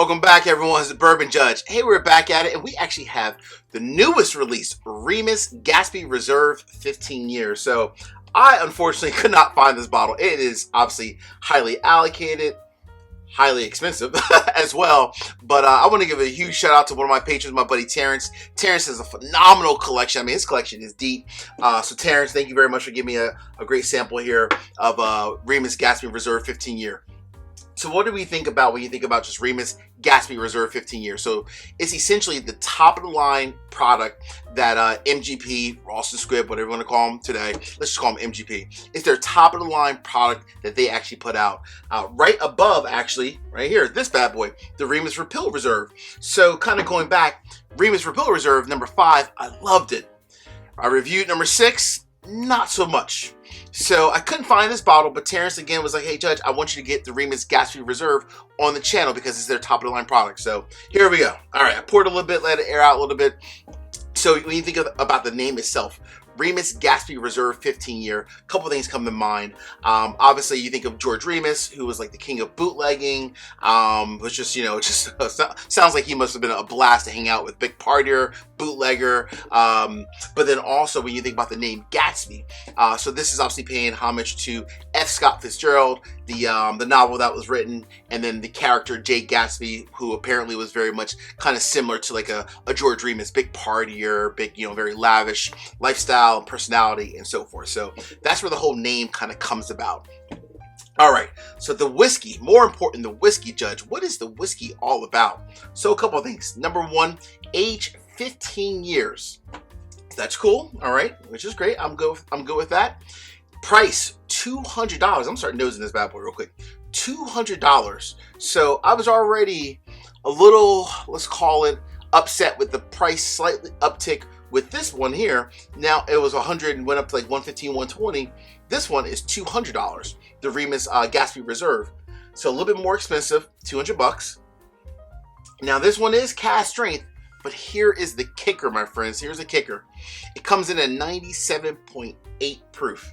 Welcome back, everyone. It's the Bourbon Judge. Hey, we're back at it, and we actually have the newest release, Remus Gatsby Reserve 15 years. So I unfortunately could not find this bottle. It is obviously highly allocated, highly expensive as well. But I want to give a huge shout out to one of my patrons, my buddy Terrence. Terrence has a phenomenal collection. I mean, his collection is deep. So Terrence, thank you very much for giving me a great sample here of Remus Gatsby Reserve 15 year. So what do we think about when you think about just Remus Gatsby Reserve 15 years? So it's essentially the top of the line product that MGP, Ralston Squibb, whatever you want to call them today, let's just call them MGP. It's their top of the line product that they actually put out. Right above, actually, right here, this bad boy, the Remus Repeal Reserve. So kind of going back, Remus Repeal Reserve, number 5, I loved it. I reviewed number 6, not so much. So I couldn't find this bottle, but Terrence again was like, hey Judge, I want you to get the Remus Gatsby Reserve on the channel because it's their top of the line product. So here we go. All right, I poured a little bit, let it air out a little bit. So when you think about the name itself, Remus Gatsby Reserve 15 year, a couple things come to mind. Obviously you think of George Remus, who was like the king of bootlegging, was just, you know, just sounds like he must have been a blast to hang out with, big partier, bootlegger. But then also when you think about the name Gatsby, so this is obviously paying homage to F. Scott Fitzgerald, the novel that was written, and then the character Jay Gatsby, who apparently was very much kind of similar to like a George Remus, big partier, big, you know, very lavish lifestyle and personality and so forth. So that's where the whole name kind of comes about. All right, so the whiskey, more important, the whiskey Judge. What is the whiskey all about? So a couple of things. Number 1, age 15 years. That's cool. All right, which is great. I'm good with that. Price $200. I'm starting nosing this bad boy real quick. $200. So I was already a little, let's call it, upset with the price slightly uptick with this one here. Now it was 100 and went up to like 115, 120. This one is $200. The Remus Gatsby Reserve. So a little bit more expensive, 200 bucks. Now this one is cask strength, but here is the kicker, my friends. Here's the kicker. It comes in at 97.8 proof.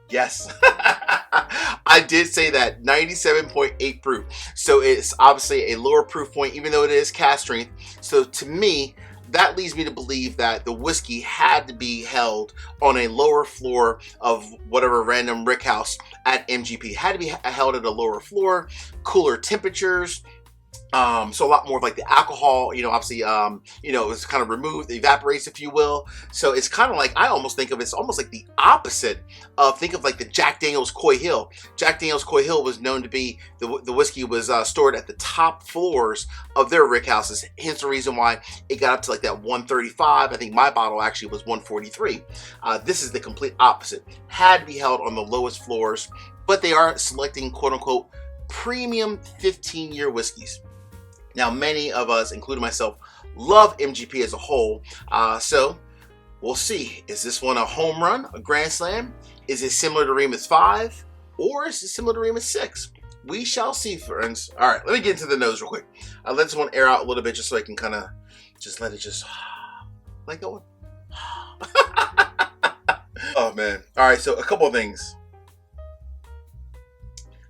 Yes, I did say that, 97.8 proof. So it's obviously a lower proof point, even though it is cask strength. So to me, that leads me to believe that the whiskey had to be held on a lower floor of whatever random rick house at MGP. It had to be held at a lower floor, cooler temperatures. So a lot more of like the alcohol, you know, obviously, you know, it's kind of removed, evaporates, if you will. So it's kind of like, I almost think of it's almost like the opposite of, think of like the Jack Daniel's Coy Hill. Jack Daniel's Coy Hill was known to be, the whiskey was stored at the top floors of their rick houses. Hence the reason why it got up to like that 135. I think my bottle actually was 143. This is the complete opposite. Had to be held on the lowest floors, but they are selecting quote unquote premium 15-year whiskeys. Now, many of us, including myself, love MGP as a whole. So we'll see. Is this one a home run, a grand slam? Is it similar to Remus 5? Or is it similar to Remus 6? We shall see, friends. All right, let me get into the nose real quick. Let this one air out a little bit just so I can kind of just let it just like going. Oh, man. All right, so a couple of things.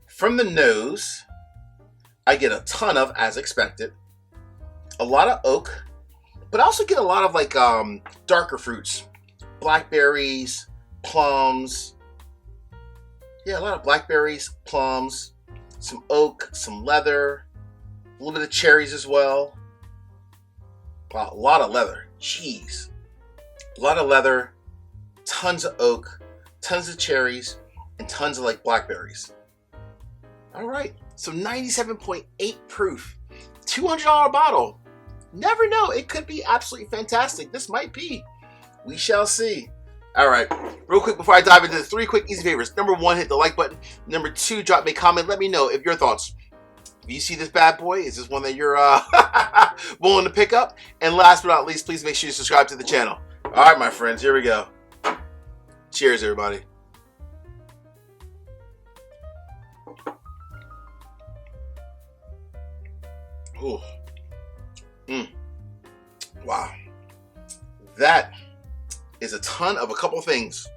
From the nose, I get a ton of, as expected, a lot of oak, but I also get a lot of like darker fruits, blackberries, plums. Yeah, a lot of blackberries, plums, some oak, some leather, a little bit of cherries as well. Wow, a lot of leather. Jeez. A lot of leather, tons of oak, tons of cherries, and tons of like blackberries. All right, so 97.8 proof, $200 bottle. Never know, it could be absolutely fantastic. This might be. We shall see. All right, real quick before I dive into the 3 quick easy favors. Number 1, hit the like button. Number 2, drop me a comment. Let me know if your thoughts. If you see this bad boy, is this one that you're willing to pick up? And last but not least, please make sure you subscribe to the channel. All right, my friends, here we go. Cheers, everybody. Ooh. Wow. That is a ton of a couple things.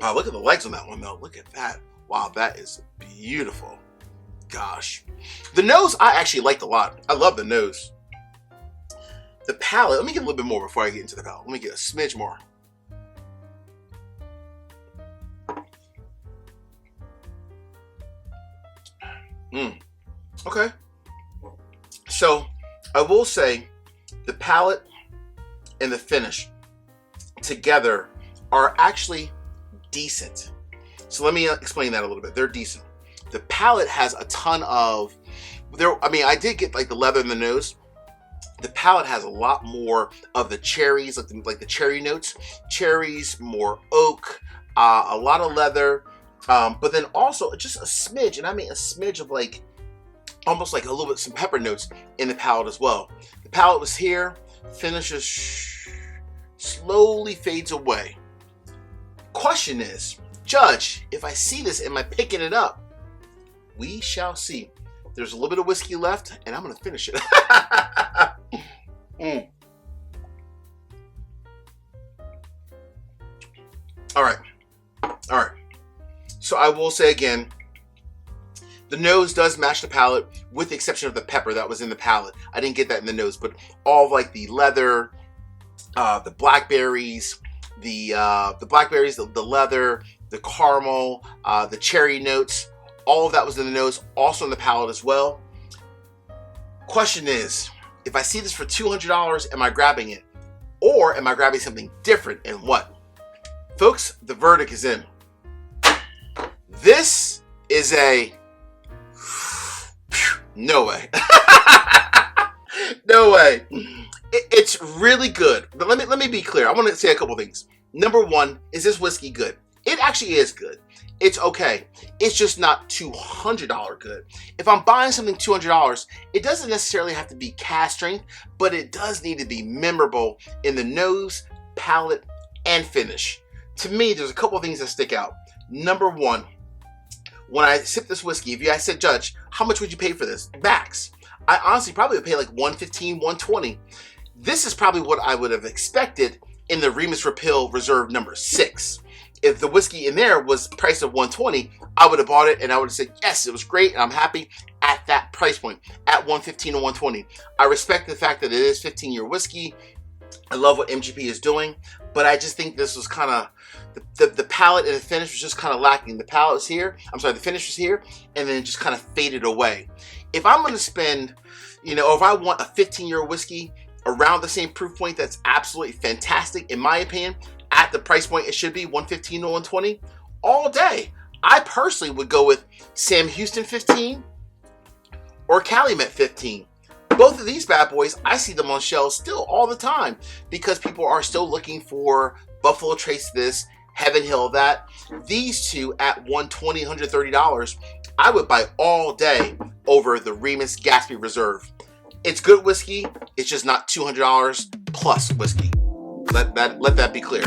Wow, look at the legs on that one, though. Look at that. Wow, that is beautiful. gosh. The nose I actually liked a lot. I love the nose. The palate, let me get a little bit more before I get into the palate. Let me get a smidge more. Okay. So I will say the palate and the finish together are actually decent. So let me explain that a little bit. They're decent. The palate has a ton of I did get like the leather in the nose. The palate has a lot more of the cherries, like the cherry notes, cherries, more oak, a lot of leather, but then also just a smidge, and I mean a smidge of like almost like a little bit some pepper notes in the palate as well. The palate was here, finishes slowly fades away. Question is, Judge, if I see this, am I picking it up? We shall see. There's a little bit of whiskey left, and I'm gonna finish it. All right. So I will say again, the nose does match the palate, with the exception of the pepper that was in the palate. I didn't get that in the nose, but all of like the leather, the blackberries, the leather, the caramel, the cherry notes, all of that was in the nose, also in the palate as well. Question is, if I see this for $200, am I grabbing it? Or am I grabbing something different, and what? Folks, the verdict is in. This is a no way. No way. It's really good. But let me be clear. I want to say a couple things. Number one, is this whiskey good? It actually is good. It's okay. It's just not $200 good. If I'm buying something $200, it doesn't necessarily have to be cask strength, but it does need to be memorable in the nose, palate, and finish. To me, there's a couple of things that stick out. Number one, when I sip this whiskey, if you guys said, Judge, how much would you pay for this? Max. I honestly probably would pay like $115, $120. This is probably what I would have expected in the Remus Reserve number 6. If the whiskey in there was priced at $120, I would have bought it and I would have said, yes, it was great, and I'm happy at that price point, at $115 or $120. I respect the fact that it is 15-year whiskey. I love what MGP is doing, but I just think this was kind of, the palate and the finish was just kind of lacking. The palate was here, the finish was here, and then it just kind of faded away. If I'm going to spend, or if I want a 15-year whiskey around the same proof point that's absolutely fantastic, in my opinion, at the price point it should be, $115 or $120, all day, I personally would go with Sam Houston 15 or Calumet 15. Both of these bad boys, I see them on shelves still all the time because people are still looking for Buffalo Trace this, Heaven Hill that. These two at $120, $130, I would buy all day over the Remus Gatsby Reserve. It's good whiskey, it's just not $200 plus whiskey. Let that be clear.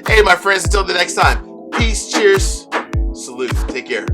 Hey, my friends, until the next time, peace, cheers, salute, take care.